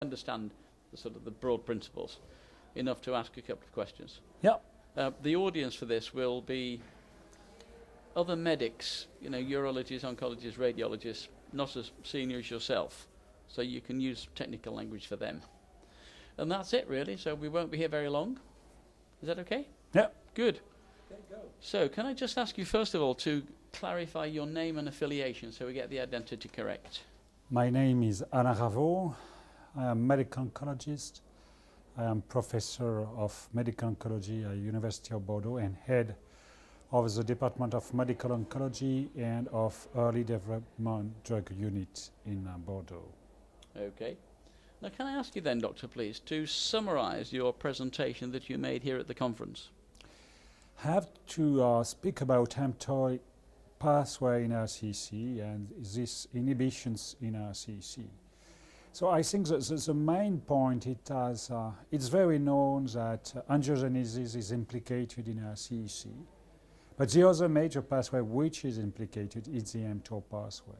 understand the sort of the broad principles enough to ask a couple of questions. Yeah. The audience for this will be other medics, urologists, oncologists, radiologists, not as senior as yourself, so you can use technical language for them. And that's it, really, so we won't be here very long. Is that okay? Yeah. Good. Okay, go. So can I just ask you, first of all, to clarify your name and affiliation so we get the identity correct? My name is Alain Raveau. I am a medical oncologist. I am professor of medical oncology at University of Bordeaux and head of the Department of Medical Oncology and of Early Development Drug Unit in Bordeaux. Okay. Now can I ask you then, Doctor, please, to summarize your presentation that you made here at the conference? I have to speak about mTOR pathway in RCC and these inhibitions in RCC. So I think that the main point it's very known that angiogenesis is implicated in RCC, but the other major pathway which is implicated is the mTOR pathway.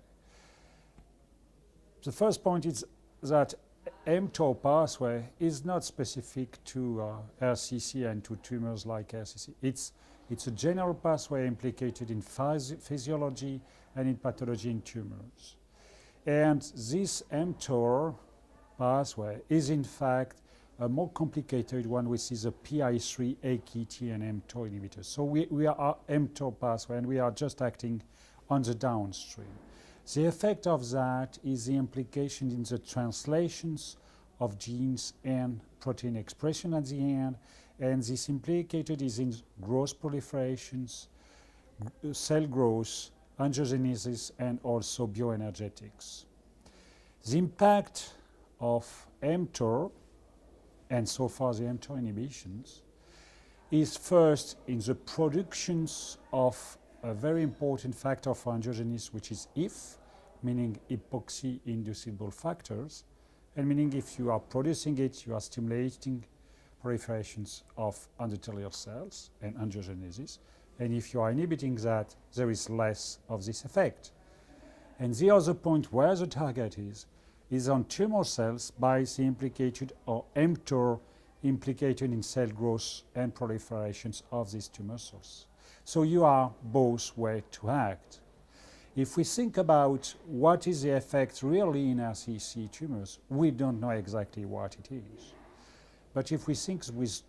The first point is that mTOR pathway is not specific to RCC and to tumors like RCC. It's a general pathway implicated in physiology and in pathology in tumors. And this mTOR pathway is in fact a more complicated one, which is a PI3, AKT, and mTOR inhibitors. So we are mTOR pathway and we are just acting on the downstream. The effect of that is the implication in the translations of genes and protein expression at the end, and this implicated is in growth proliferations, cell growth, angiogenesis, and also bioenergetics. The impact of mTOR, and so far the mTOR inhibitions, is first in the productions of a very important factor for angiogenesis, which is HIF, meaning epoxy-inducible factors, and meaning if you are producing it, you are stimulating proliferations of endothelial cells and angiogenesis. And if you are inhibiting that, there is less of this effect. And the other point where the target is on tumor cells by the implicated or mTOR implicated in cell growth and proliferations of these tumor cells. So you are both ways to act. If we think about what is the effect really in RCC tumors, we don't know exactly what it is. But if we think with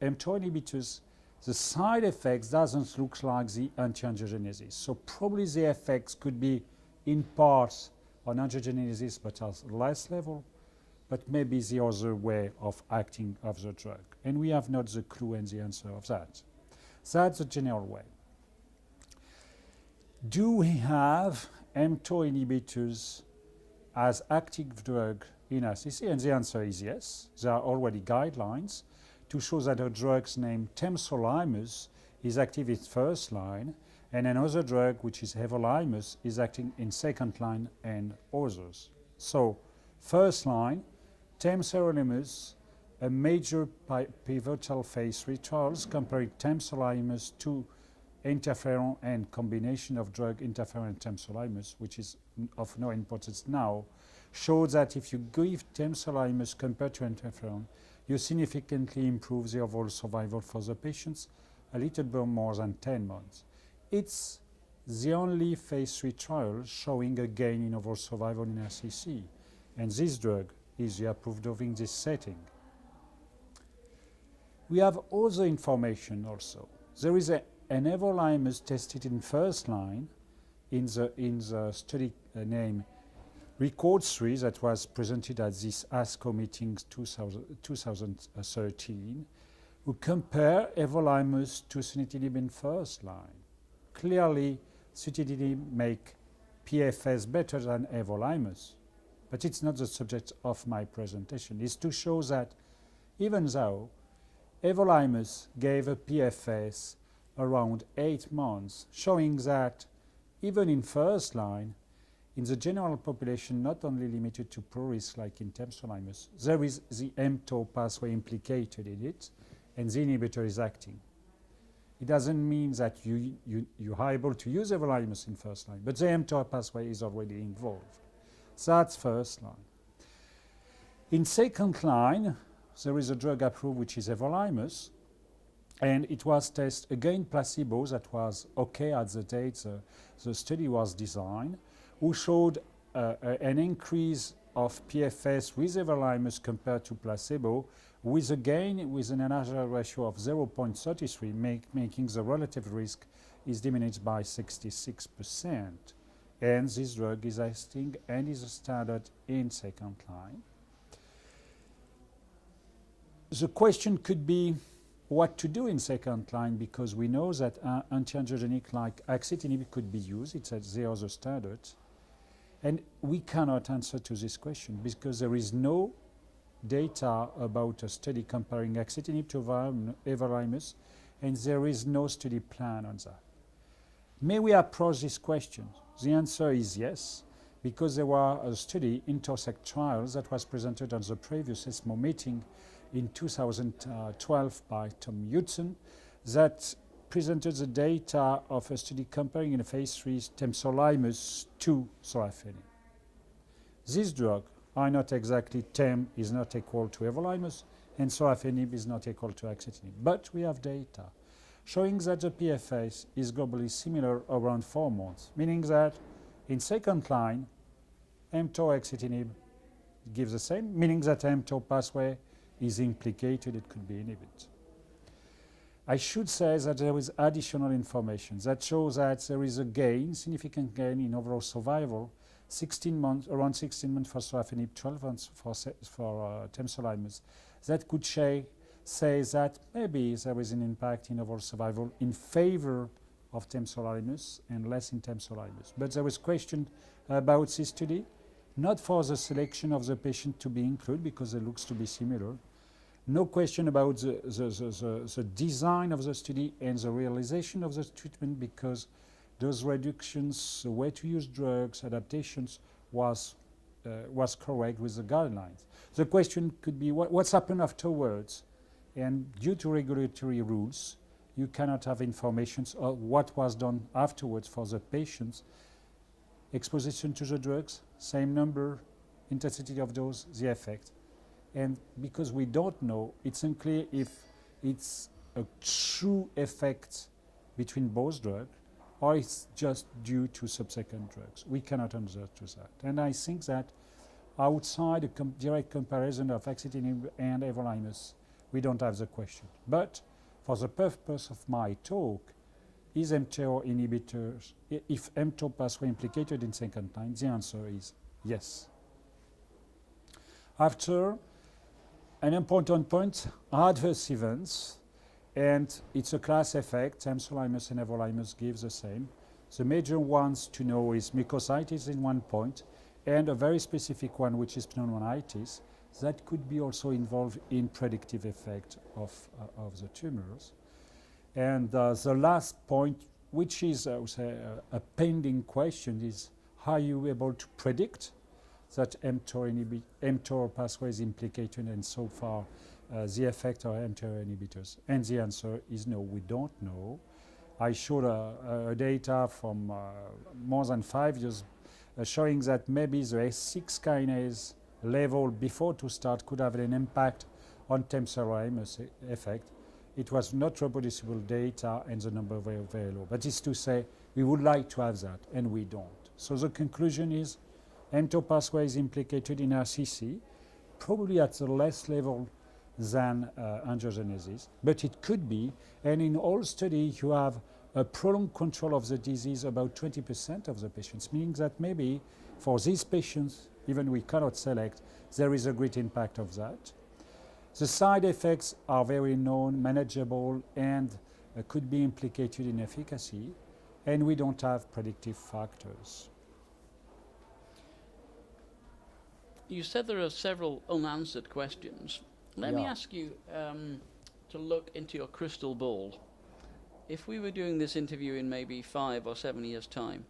mTOR inhibitors, the side effects doesn't look like the anti-angiogenesis. So probably the effects could be in part on angiogenesis but at less level, but maybe the other way of acting of the drug. And we have not the clue and the answer of that. That's the general way. Do we have mTOR inhibitors as active drug in RCC? And the answer is yes. There are already guidelines to show that a drug named temsirolimus is active in first line, and another drug, which is everolimus, is acting in second line and others. So, first line, temsirolimus, a major pivotal phase 3 trials comparing temsirolimus to interferon and combination of drug interferon and temsirolimus, which is of no importance now, showed that if you give temsirolimus compared to interferon, you significantly improve the overall survival for the patients, a little bit more than 10 months. It's the only phase 3 trial showing a gain in overall survival in RCC, and this drug is the approved drug in this setting. We have other information also. There is an everolimus tested in first line in the study named Record 3 that was presented at this ASCO meeting 2013, who compare everolimus to sunitinib in first line. Clearly, sunitinib make PFS better than everolimus, but it's not the subject of my presentation. It's to show that even though everolimus gave a PFS around 8 months, showing that even in first line, in the general population, not only limited to poor risk like in temsirolimus, there is the mTOR pathway implicated in it, and the inhibitor is acting. It doesn't mean that you are able to use everolimus in first line, but the mTOR pathway is already involved. That's first line. In second line, there is a drug approved which is everolimus, and it was tested again placebo that was okay at the date the study was designed, who showed an increase of PFS with everolimus compared to placebo, with a gain with an hazard ratio of 0.33, making the relative risk is diminished by 66%. And this drug is acting and is a standard in second line. The question could be what to do in second line, because we know that anti-angiogenic like axitinib could be used. It's the other standard. And we cannot answer to this question because there is no data about a study comparing axitinib to everolimus, and there is no study plan on that. May we approach this question? The answer is yes, because there was a study, Intersect trials, that was presented on the previous ESMO meeting in 2012 by Tom Hudson, that presented the data of a study comparing in a phase 3 temsirolimus to sorafenib. This drug are not exactly, TEM is not equal to everolimus, and sorafenib is not equal to axitinib. But we have data showing that the PFS is globally similar around 4 months, meaning that in second line, mTOR axitinib gives the same, meaning that mTOR pathway is implicated, it could be inhibited. I should say that there is additional information that shows that there is a gain, significant gain in overall survival, 16 months, around 16 months for sorafenib, 12 months for temsirolimus, that could say that maybe there is an impact in overall survival in favor of temsirolimus and less in temsirolimus. But there was question about this study, not for the selection of the patient to be included because it looks to be similar. No question about the design of the study and the realization of the treatment, because those reductions, the way to use drugs, adaptations was correct with the guidelines. The question could be what's happened afterwards, and due to regulatory rules, you cannot have information of what was done afterwards for the patients. Exposition to the drugs, same number, intensity of dose, the effect. And because we don't know, it's unclear if it's a true effect between both drugs or it's just due to subsequent drugs. We cannot answer to that. And I think that outside a direct comparison of axitinib and everolimus, we don't have the question. But for the purpose of my talk, is mTOR inhibitors, if mTOR pathway implicated in second line, the answer is yes. After, an important point, adverse events, and it's a class effect. Temsirolimus and everolimus give the same. The major ones to know is mucositis in one point, and a very specific one, which is pneumonitis, that could be also involved in predictive effect of the tumors. And the last point, which is I would say, a pending question, is how are you able to predict that mTOR pathway is implicated, and so far the effect of mTOR inhibitors? And the answer is no, we don't know. I showed a data from more than 5 years showing that maybe the S6 kinase level before to start could have an impact on temsirolimus effect. It was not reproducible data and the number were very low. But it's to say we would like to have that and we don't. So the conclusion is mTOR pathway is implicated in RCC, probably at a less level than angiogenesis, but it could be. And in all studies, you have a prolonged control of the disease about 20% of the patients, meaning that maybe for these patients, even we cannot select, there is a great impact of that. The side effects are very known, manageable, and could be implicated in efficacy, and we don't have predictive factors. You said there are several unanswered questions. Let me ask you to look into your crystal ball. If we were doing this interview in maybe 5 or 7 years' time,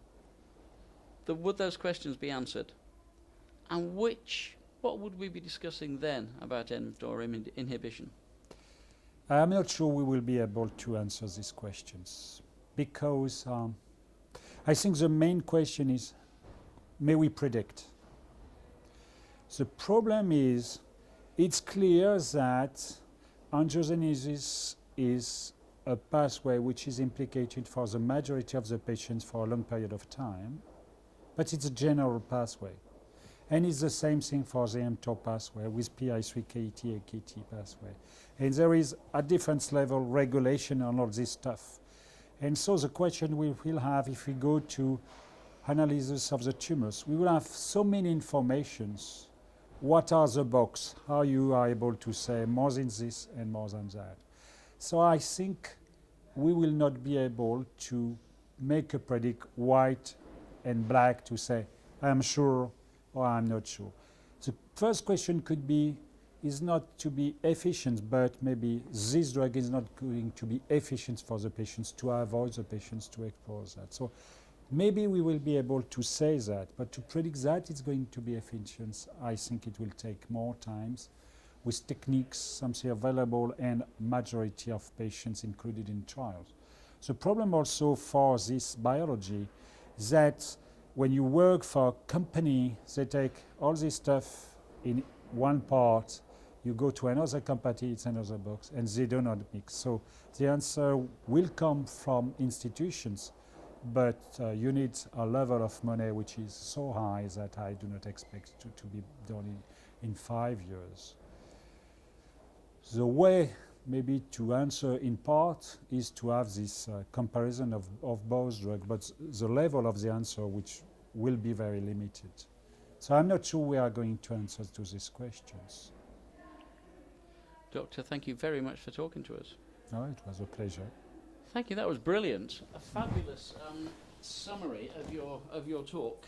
would those questions be answered? And what would we be discussing then about mTOR inhibition? I'm not sure we will be able to answer these questions, because I think the main question is, may we predict? The problem is it's clear that angiogenesis is a pathway which is implicated for the majority of the patients for a long period of time, but it's a general pathway. And it's the same thing for the mTOR pathway with PI3K/AKT, AKT pathway. And there is a different level regulation on all this stuff. And so the question we will have if we go to analysis of the tumors, we will have so many informations. What are the box? How you are able to say more than this and more than that. So I think we will not be able to make a predict white and black to say, I'm sure or I'm not sure. The first question could be, is not to be efficient, but maybe this drug is not going to be efficient for the patients to avoid the patients to expose that. So maybe we will be able to say that, but to predict that it's going to be efficient, I think it will take more times with techniques, something available, and majority of patients included in trials. The problem also for this biology that when you work for a company, they take all this stuff in one part, you go to another company, it's another box, and they do not mix. So the answer will come from institutions, but you need a level of money which is so high that I do not expect to be done in 5 years. The way maybe to answer in part is to have this comparison of both drugs, but the level of the answer which will be very limited. So I'm not sure we are going to answer to these questions. Doctor, thank you very much for talking to us. No, it was a pleasure. Thank you, that was brilliant. A fabulous summary of your talk.